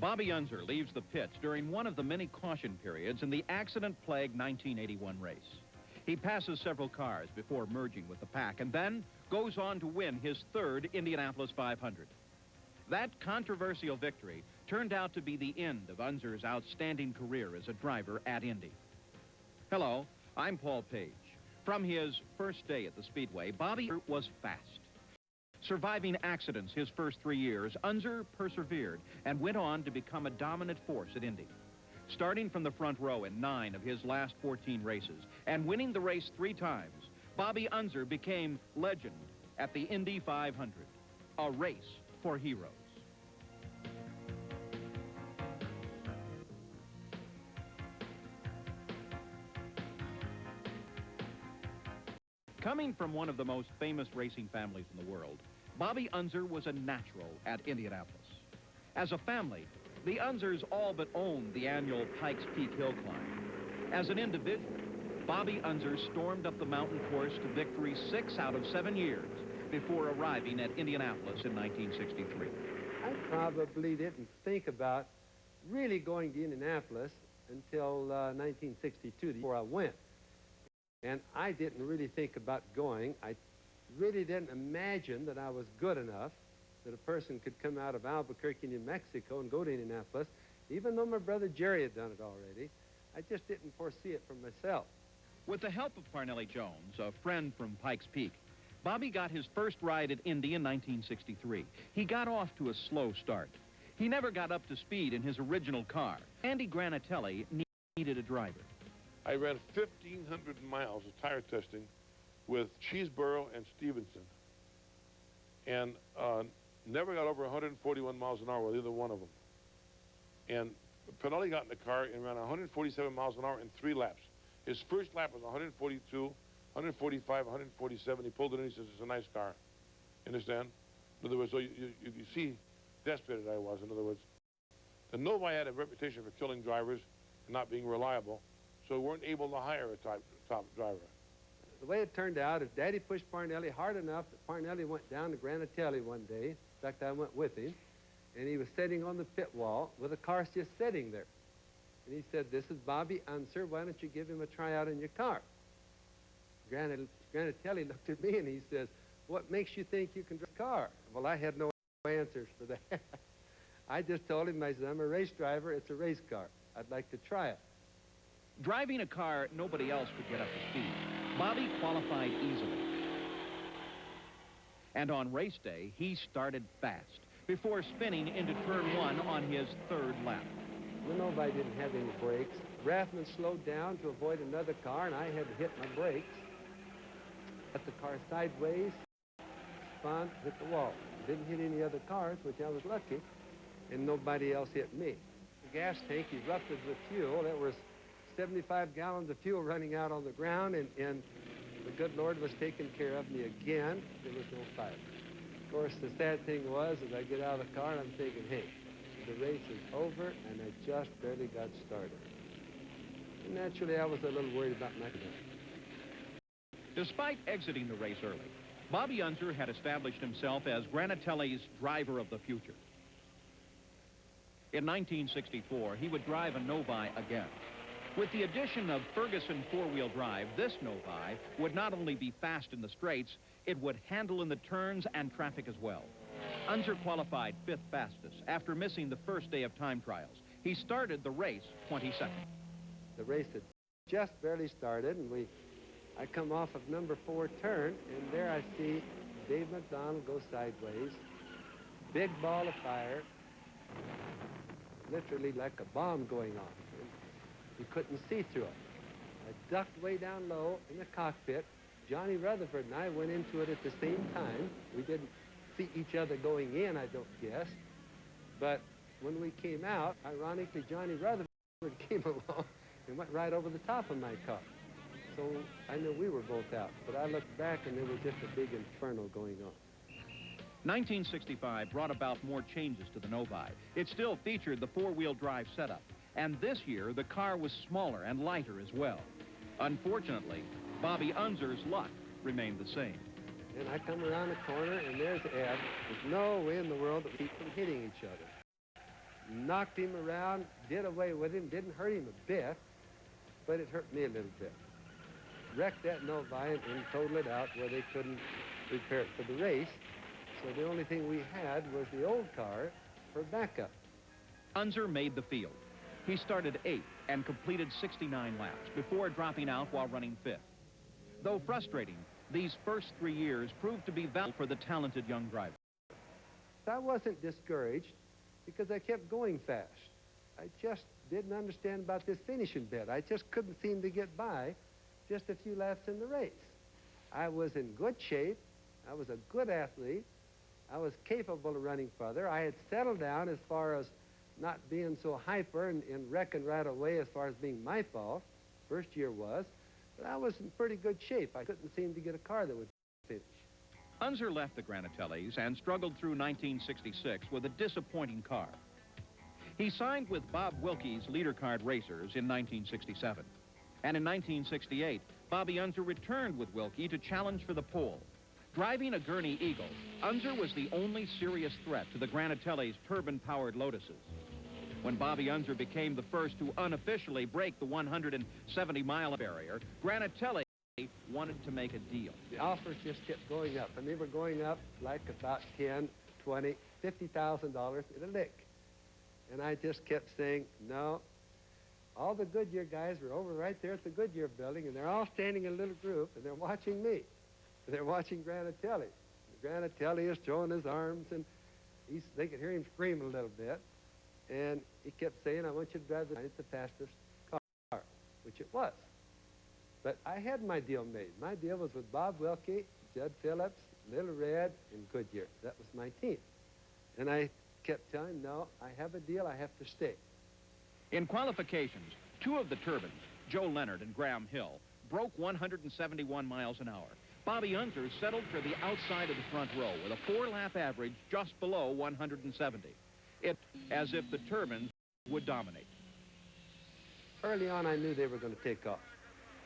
Bobby Unser leaves the pits during one of the many caution periods in the accident-plagued 1981 race. He passes several cars before merging with the pack and then goes on to win his third Indianapolis 500. That controversial victory turned out to be the end of Unser's outstanding career as a driver at Indy. Hello, I'm Paul Page. From his first day at the Speedway, Bobby was fast. Surviving accidents his first 3 years, Unser persevered and went on to become a dominant force at Indy. Starting from the front row in 9 of his last 14 races and winning the race 3 times, Bobby Unser became legend at the Indy 500, a race for heroes. Coming from one of the most famous racing families in the world, Bobby Unser was a natural at Indianapolis. As a family, the Unsers all but owned the annual Pikes Peak hill climb. As an individual, Bobby Unser stormed up the mountain course to victory 6 out of 7 years before arriving at Indianapolis in 1963. I probably didn't think about really going to Indianapolis until 1962, before I went. And I didn't really think about going. I really didn't imagine that I was good enough that a person could come out of Albuquerque, New Mexico and go to Indianapolis, even though my brother Jerry had done it already. I just didn't foresee it for myself. With the help of Parnelli Jones, a friend from Pikes Peak, Bobby got his first ride at Indy in 1963. He got off to a slow start. He never got up to speed in his original car. Andy Granatelli needed a driver. I ran 1,500 miles of tire testing with Cheeseboro and Stevenson, and never got over 141 miles an hour with either one of them. And Pinelli got in the car and ran 147 miles an hour in 3 laps. His first lap was 142, 145, 147. He pulled it in. He says, "It's a nice car." Understand? In other words, so you see, desperate I was. In other words, the Novi had a reputation for killing drivers and not being reliable, so we weren't able to hire a top driver. The way it turned out is Daddy pushed Parnelli hard enough that Parnelli went down to Granatelli one day. In fact, I went with him, and he was sitting on the pit wall with the car just sitting there. And he said, "This is Bobby Unser. Why don't you give him a tryout in your car?" Granatelli looked at me and he says, "What makes you think you can drive a car?" Well, I had no answers for that. I just told him, I said, "I'm a race driver. It's a race car. I'd like to try it." Driving a car nobody else could get up to speed, Bobby qualified easily. And on race day, he started fast before spinning into turn 1 on his 3rd lap. Nobody didn't have any brakes. Rathman slowed down to avoid another car, and I had to hit my brakes. Got the car sideways, spun, hit the wall. Didn't hit any other cars, which I was lucky, and nobody else hit me. The gas tank erupted with fuel. There was 75 gallons of fuel running out on the ground, and the good Lord was taking care of me again. There was no fire. Of course, the sad thing was, as I get out of the car, I'm thinking, hey, the race is over, and I just barely got started. And naturally, I was a little worried about my car. Despite exiting the race early, Bobby Unser had established himself as Granatelli's driver of the future. In 1964, he would drive a Novi again. With the addition of Ferguson 4-wheel drive, this Novi would not only be fast in the straights, it would handle in the turns and traffic as well. Unser qualified 5th fastest after missing the first day of time trials. He started the race 22nd. The race had just barely started, and I come off of number 4 turn, and there I see Dave McDonald go sideways. Big ball of fire, literally like a bomb going off. You couldn't see through it. I ducked way down low in the cockpit. Johnny Rutherford and I went into it at the same time. We didn't see each other going in, I don't guess. But when we came out, ironically, Johnny Rutherford came along and went right over the top of my car. So I knew we were both out. But I looked back, and there was just a big inferno going on. 1965 brought about more changes to the Novi. It still featured the 4-wheel drive setup. And this year, the car was smaller and lighter as well. Unfortunately, Bobby Unser's luck remained the same. And I come around the corner, and there's Ed. There's no way in the world that we keep from hitting each other. knocked him around, did away with him, didn't hurt him a bit, but it hurt me a little bit. Wrecked that Novi and totaled it out where they couldn't repair it for the race. So the only thing we had was the old car for backup. Unser made the field. He started 8th and completed 69 laps before dropping out while running 5th. Though frustrating, these first 3 years proved to be valuable for the talented young driver. I wasn't discouraged because I kept going fast. I just didn't understand about this finishing bit. I just couldn't seem to get by just a few laps in the race. I was in good shape. I was a good athlete. I was capable of running further. I had settled down as far as not being so hyper and wrecking right away as far as being my fault. First year was. But I was in pretty good shape. I couldn't seem to get a car that would finish. Unser left the Granatellis and struggled through 1966 with a disappointing car. He signed with Bob Wilkie's leader card racers in 1967. And in 1968, Bobby Unser returned with Wilkie to challenge for the pole. Driving a Gurney Eagle, Unser was the only serious threat to the Granatelli's turbine-powered Lotuses. When Bobby Unser became the first to unofficially break the 170-mile barrier, Granatelli wanted to make a deal. The offers just kept going up, and they were going up like about $10, $20, $50,000 in a lick. And I just kept saying, no. All the Goodyear guys were over right there at the Goodyear building, and they're all standing in a little group, and they're watching me. They're watching Granatelli. Granatelli is throwing his arms, and they could hear him scream a little bit. And he kept saying, I want you to drive the fastest car, which it was. But I had my deal made. My deal was with Bob Wilkie, Judd Phillips, Little Red, and Goodyear. That was my team. And I kept telling him, no, I have a deal, I have to stay. In qualifications, 2 of the turbines, Joe Leonard and Graham Hill, broke 171 miles an hour. Bobby Unser settled for the outside of the front row with a 4-lap average just below 170. It as if the turbines would dominate. Early on, I knew they were going to take off.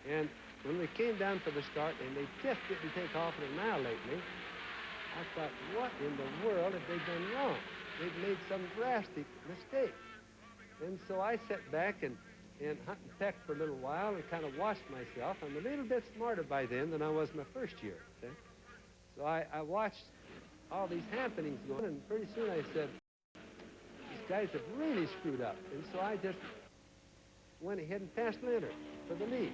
And when we came down for the start and they just didn't take off and annihilate me, I thought, what in the world have they done wrong? They've made some drastic mistake. And so I sat back and hunt and peck for a little while and kind of watched myself. I'm a little bit smarter by then than I was my first year. Okay? So I watched all these happenings going, and pretty soon I said, these guys have really screwed up. And so I just went ahead and passed Leonard for the lead.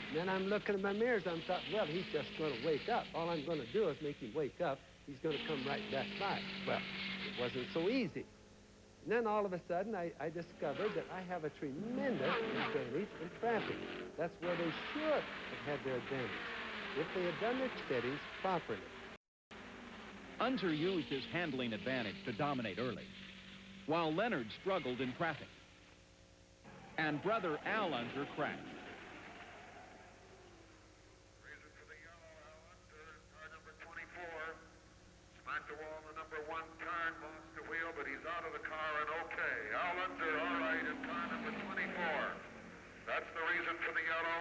And then I'm looking at my mirrors. I'm thought, well, he's just going to wake up. All I'm going to do is make him wake up. He's going to come right back by. Well, it wasn't so easy. And then all of a sudden, I discovered that I have a tremendous advantage in traffic. That's where they should have had their advantage, if they had done their settings properly. Unser used his handling advantage to dominate early, while Leonard struggled in traffic. And brother Al Unser crashed. Reason for the yellow, Al Unser, car number 24. Smacked the wall in the number 1 turn, lost the wheel, but he's out of the car and okay. Al Unser, all right, in car number 24. That's the reason for the yellow.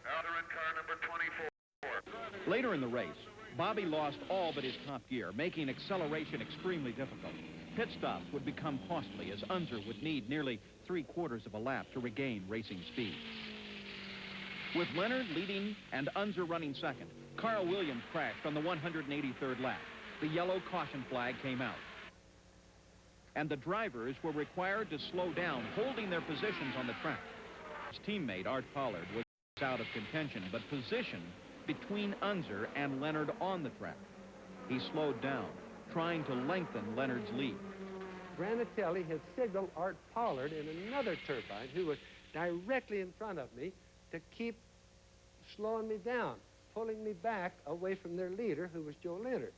Al Unser in car number 24. Later in the race, Bobby lost all but his top gear, making acceleration extremely difficult. Pit stops would become costly as Unser would need nearly 3/4 of a lap to regain racing speed. With Leonard leading and Unser running second, Carl Williams crashed on the 183rd lap. The yellow caution flag came out. And the drivers were required to slow down, holding their positions on the track. His teammate, Art Pollard, was out of contention, but positioned between Unser and Leonard on the track. He slowed down, trying to lengthen Leonard's lead. Granatelli had signaled Art Pollard in another turbine, who was directly in front of me, to keep slowing me down, pulling me back away from their leader, who was Joe Leonard.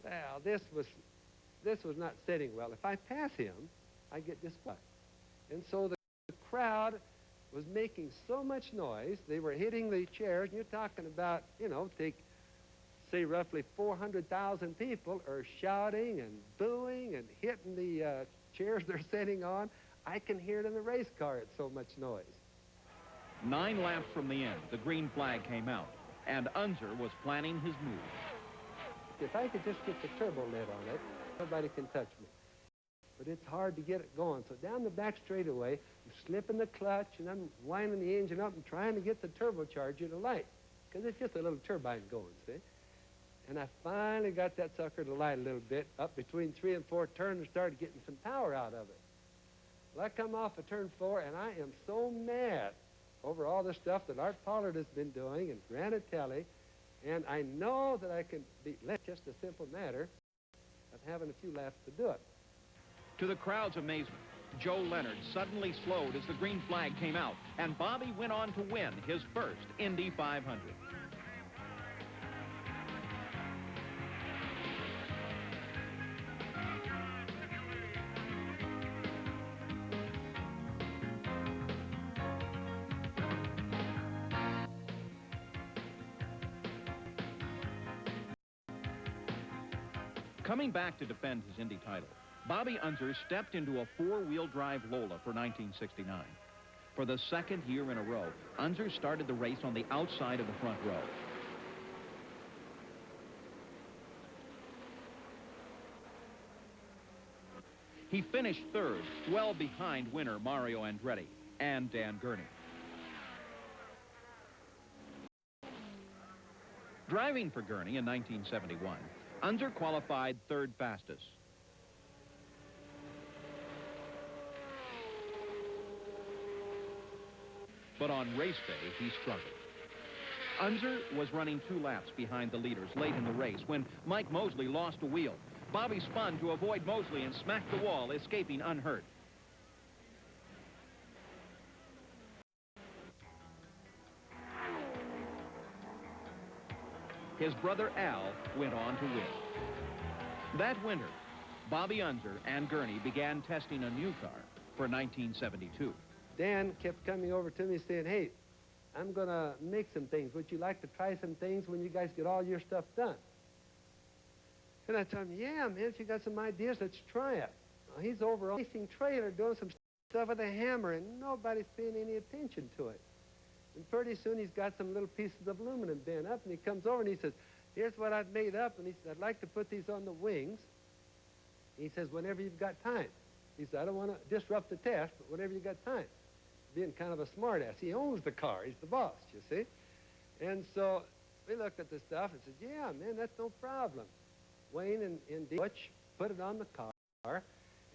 Well, this was not setting well. If I pass him, I get disqualified. And so the crowd was making so much noise. They were hitting the chairs. And you're talking about, you know, say roughly 400,000 people are shouting and booing and hitting the chairs they're sitting on. I can hear it in the race car. It's so much noise. 9 laps from the end, the green flag came out, and Unser was planning his move. If I could just get the turbo lid on it, nobody can touch me. but it's hard to get it going. So down the back straightaway, I'm slipping the clutch, and I'm winding the engine up and trying to get the turbocharger to light, because it's just a little turbine going, see? And I finally got that sucker to light a little bit, up between 3 and 4 turns, and started getting some power out of it. Well, I come off of turn 4, and I am so mad over all the stuff that Art Pollard has been doing and Granatelli, and I know that I can beat Lynch, just a simple matter of having a few laps to do it. To the crowd's amazement, Joe Leonard suddenly slowed as the green flag came out, and Bobby went on to win his first Indy 500. Coming back to defend his Indy title, Bobby Unser stepped into a four-wheel drive Lola for 1969. For the second year in a row, Unser started the race on the outside of the front row. He finished third, well behind winner Mario Andretti and Dan Gurney. Driving for Gurney in 1971, Unser qualified third fastest. But on race day, he struggled. Unser was running 2 laps behind the leaders late in the race when Mike Mosley lost a wheel. Bobby spun to avoid Mosley and smacked the wall, escaping unhurt. His brother Al went on to win. That winter, Bobby Unser and Gurney began testing a new car for 1972. Dan kept coming over to me saying, hey, I'm going to make some things. Would you like to try some things when you guys get all your stuff done? And I told him, yeah, man, if you got some ideas, let's try it. Well, he's over on a racing trailer doing some stuff with a hammer, and nobody's paying any attention to it. And pretty soon he's got some little pieces of aluminum bent up, and he comes over and he says, here's what I've made up. And he said, I'd like to put these on the wings. He says, whenever you've got time. He said, I don't want to disrupt the test, but whenever you've got time. Being kind of a smartass. He owns the car. He's the boss, you see. And so we looked at the stuff and said, yeah, man, that's no problem. Wayne and Indy put it on the car,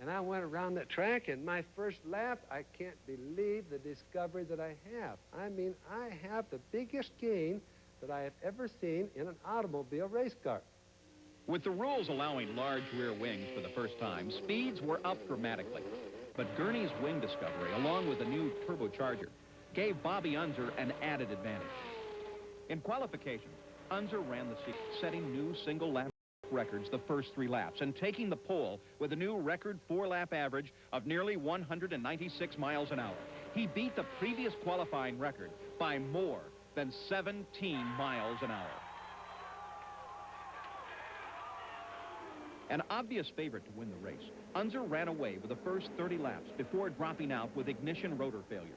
and I went around the track, and my first lap, I can't believe the discovery that I have. I mean, I have the biggest gain that I have ever seen in an automobile race car. With the rules allowing large rear wings for the first time, speeds were up dramatically. But Gurney's wing discovery, along with the new turbocharger, gave Bobby Unser an added advantage. In qualification, Unser ran the seat, setting new single-lap records the first 3 laps and taking the pole with a new record 4-lap average of nearly 196 miles an hour. He beat the previous qualifying record by more than 17 miles an hour. An obvious favorite to win the race, Unser ran away with the first 30 laps before dropping out with ignition rotor failure.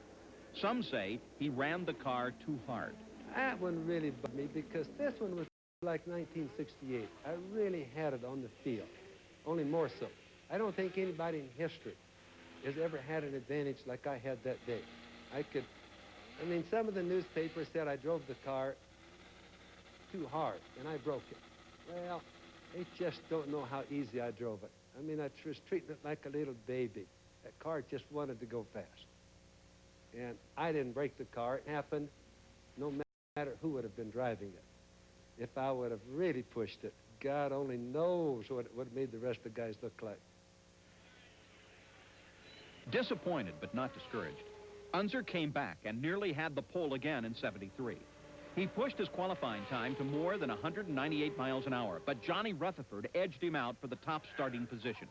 Some say he ran the car too hard. That one really bugged me because this one was like 1968. I really had it on the field, only more so. I don't think anybody in history has ever had an advantage like I had that day. I mean, some of the newspapers said I drove the car too hard, and I broke it. Well, they just don't know how easy I drove it. I mean, I was treating it like a little baby. That car just wanted to go fast. And I didn't break the car. It happened no matter who would have been driving it. If I would have really pushed it, God only knows what it would have made the rest of the guys look like. Disappointed but not discouraged, Unser came back and nearly had the pole again in 73. He pushed his qualifying time to more than 198 miles an hour, but Johnny Rutherford edged him out for the top starting position.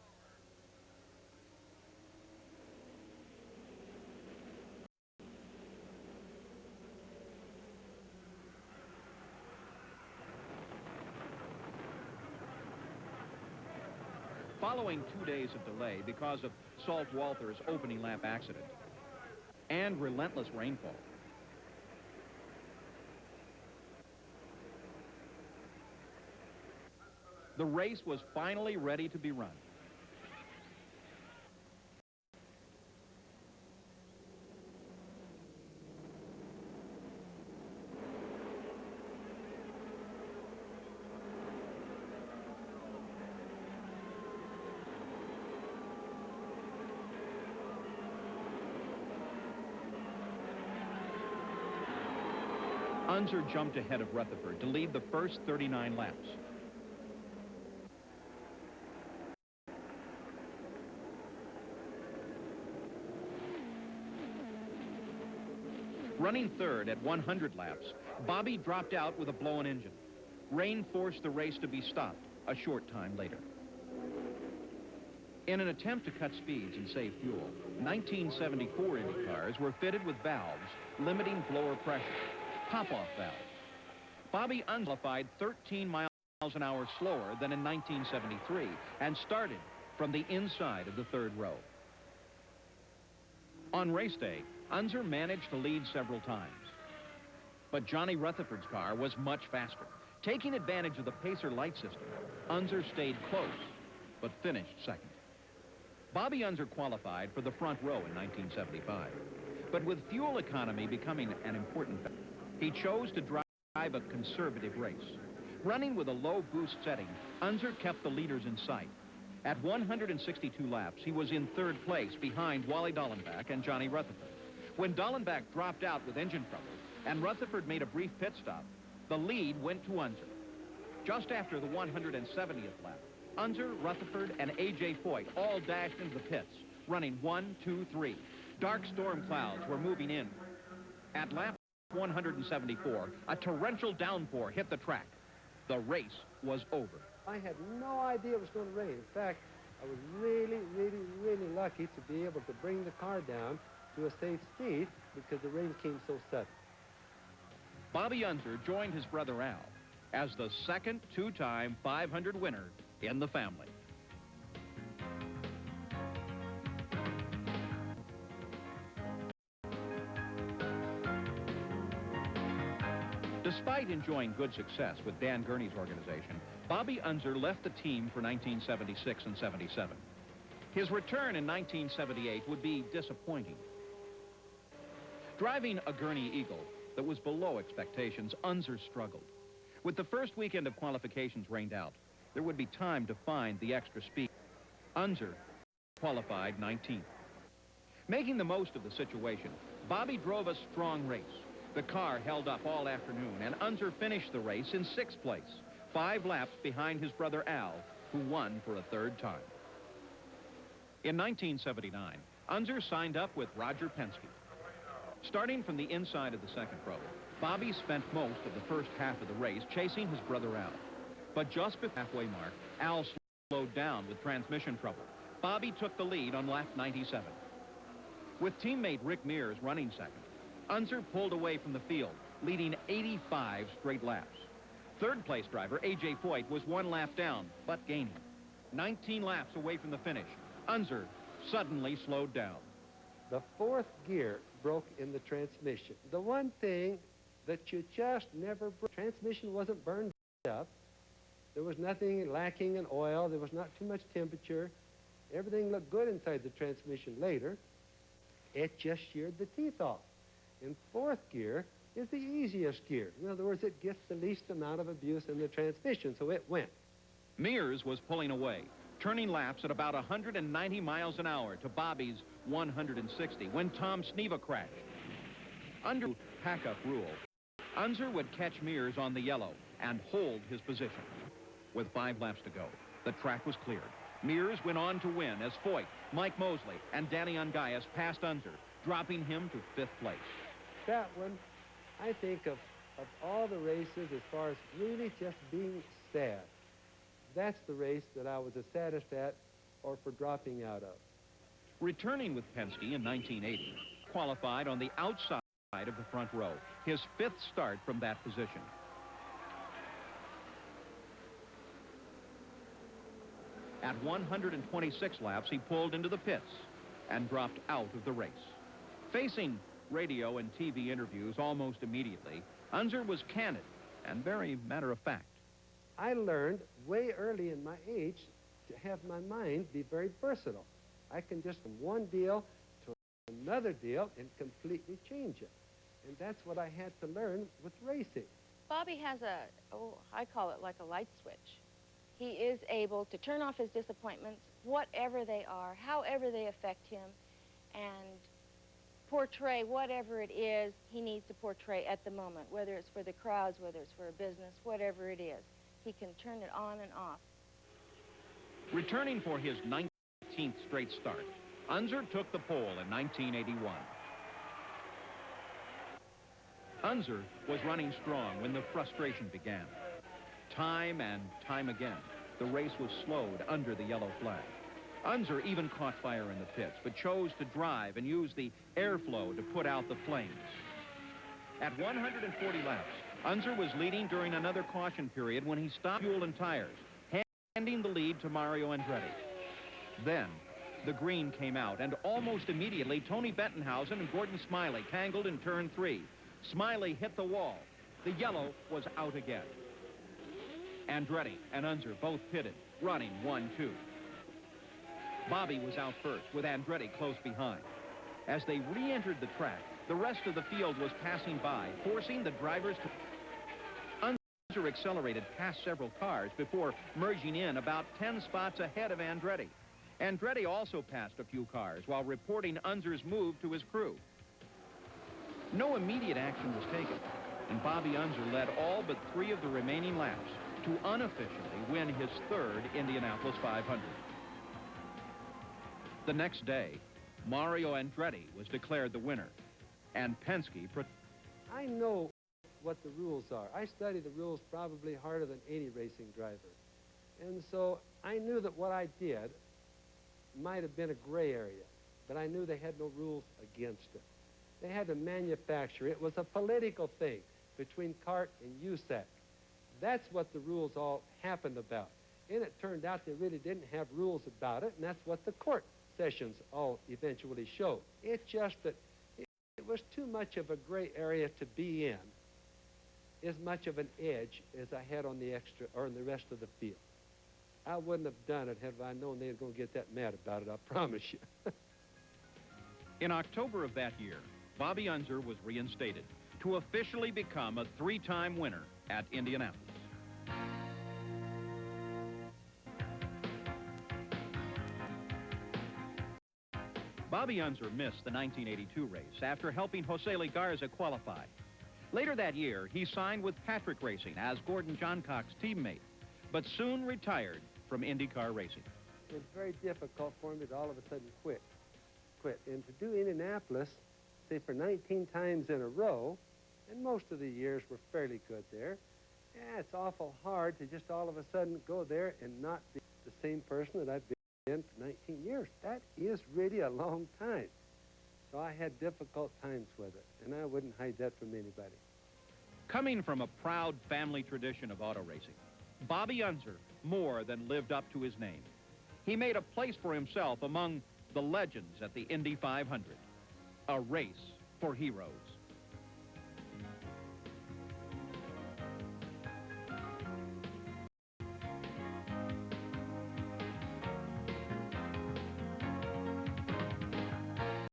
Following 2 days of delay because of Salt Walther's opening lap accident and relentless rainfall, the race was finally ready to be run. Unser jumped ahead of Rutherford to lead the first 39 laps. Running third at 100 laps, Bobby dropped out with a blown engine. Rain forced the race to be stopped a short time later. In an attempt to cut speeds and save fuel, 1974 Indy cars were fitted with valves limiting blower pressure, pop-off valves. Bobby Unser qualified 13 miles an hour slower than in 1973 and started from the inside of the third row. On race day, Unser managed to lead several times. But Johnny Rutherford's car was much faster. Taking advantage of the pacer light system, Unser stayed close, but finished second. Bobby Unser qualified for the front row in 1975. But with fuel economy becoming an important factor, he chose to drive a conservative race. Running with a low boost setting, Unser kept the leaders in sight. At 162 laps, he was in third place behind Wally Dallenbach and Johnny Rutherford. When Dallenbach dropped out with engine trouble and Rutherford made a brief pit stop, the lead went to Unser. Just after the 170th lap, Unser, Rutherford, and A.J. Foyt all dashed into the pits, running 1, 2, 3. Dark storm clouds were moving in. At lap 174, a torrential downpour hit the track. The race was over. I had no idea it was going to rain. In fact, I was really, really, really lucky to be able to bring the car down to a safe speed because the rain came so sudden. Bobby Unser joined his brother Al as the second two-time 500 winner in the family. Despite enjoying good success with Dan Gurney's organization, Bobby Unser left the team for 1976 and 77. His return in 1978 would be disappointing. Driving a Gurney Eagle that was below expectations, Unser struggled. With the first weekend of qualifications rained out, there would be time to find the extra speed. Unser qualified 19th. Making the most of the situation, Bobby drove a strong race. The car held up all afternoon, and Unser finished the race in sixth place, 5 laps behind his brother Al, who won for a third time. In 1979, Unser signed up with Roger Penske. Starting from the inside of the second row, Bobby spent most of the first half of the race chasing his brother Al. But just before the halfway mark, Al slowed down with transmission trouble. Bobby took the lead on lap 97. With teammate Rick Mears running second, Unser pulled away from the field, leading 85 straight laps. Third place driver A.J. Foyt was 1 lap down, but gaining. 19 laps away from the finish, Unser suddenly slowed down. The fourth gear broke in the transmission. The one thing that you just never broke. Transmission wasn't burned up. There was nothing lacking in oil. There was not too much temperature. Everything looked good inside the transmission later. It just sheared the teeth off. And fourth gear is the easiest gear. In other words, it gets the least amount of abuse in the transmission, so it went. Mears was pulling away, turning laps at about 190 miles an hour to Bobby's 160 when Tom Sneva crashed. Under pack-up rule, Unser would catch Mears on the yellow and hold his position. With 5 laps to go, the track was cleared. Mears went on to win as Foyt, Mike Mosley, and Danny Ungaius passed Unser, dropping him to 5th place. That one, I think of all the races as far as really just being sad. That's the race that I was the saddest at or for dropping out of. Returning with Penske in 1980, qualified on the outside of the front row, his 5th start from that position. At 126 laps, he pulled into the pits and dropped out of the race. Facing radio and TV interviews almost immediately, Unser was candid and very matter-of-fact. I learned way early in my age to have my mind be very versatile. I can just from one deal to another deal and completely change it. And that's what I had to learn with racing. Bobby has I call it like a light switch. He is able to turn off his disappointments, whatever they are, however they affect him, and portray whatever it is he needs to portray at the moment, whether it's for the crowds, whether it's for a business, whatever it is. He can turn it on and off. Returning for his 19th straight start, Unser took the pole in 1981. Unser was running strong when the frustration began. Time and time again, the race was slowed under the yellow flag. Unser even caught fire in the pits, but chose to drive and use the airflow to put out the flames. At 140 laps, Unser was leading during another caution period when he stopped fuel and tires, handing the lead to Mario Andretti. Then, the green came out, and almost immediately, Tony Bettenhausen and Gordon Smiley tangled in turn 3. Smiley hit the wall. The yellow was out again. Andretti and Unser both pitted, running 1-2. Bobby was out first, with Andretti close behind. As they re-entered the track, the rest of the field was passing by, forcing the drivers to... Unser accelerated past several cars before merging in about 10 spots ahead of Andretti. Andretti also passed a few cars while reporting Unser's move to his crew. No immediate action was taken, and Bobby Unser led all but 3 of the remaining laps to unofficially win his 3rd Indianapolis 500. The next day, Mario Andretti was declared the winner, and Penske... I know what the rules are. I study the rules probably harder than any racing driver. And so I knew that what I did might have been a gray area, but I knew they had no rules against it. They had to manufacture. It was a political thing between CART and USAC. That's what the rules all happened about. And it turned out they really didn't have rules about it, and that's what the court sessions all eventually showed. It's just that it was too much of a gray area to be in, as much of an edge as I had on the extra or on the rest of the field. I wouldn't have done it had I known they were going to get that mad about it, I promise you. In October of that year, Bobby Unser was reinstated to officially become a 3-time winner at Indianapolis. Bobby Unser missed the 1982 race after helping Jose Legarza qualify. Later that year, he signed with Patrick Racing as Gordon Johncock's teammate, but soon retired from IndyCar racing. It's very difficult for me to all of a sudden quit. And to do Indianapolis, say, for 19 times in a row, and most of the years were fairly good there, yeah, it's awful hard to just all of a sudden go there and not be the same person that I've been for 19 years. That is really a long time. So I had difficult times with it, and I wouldn't hide that from anybody. Coming from a proud family tradition of auto racing, Bobby Unser more than lived up to his name. He made a place for himself among the legends at the Indy 500, a race for heroes.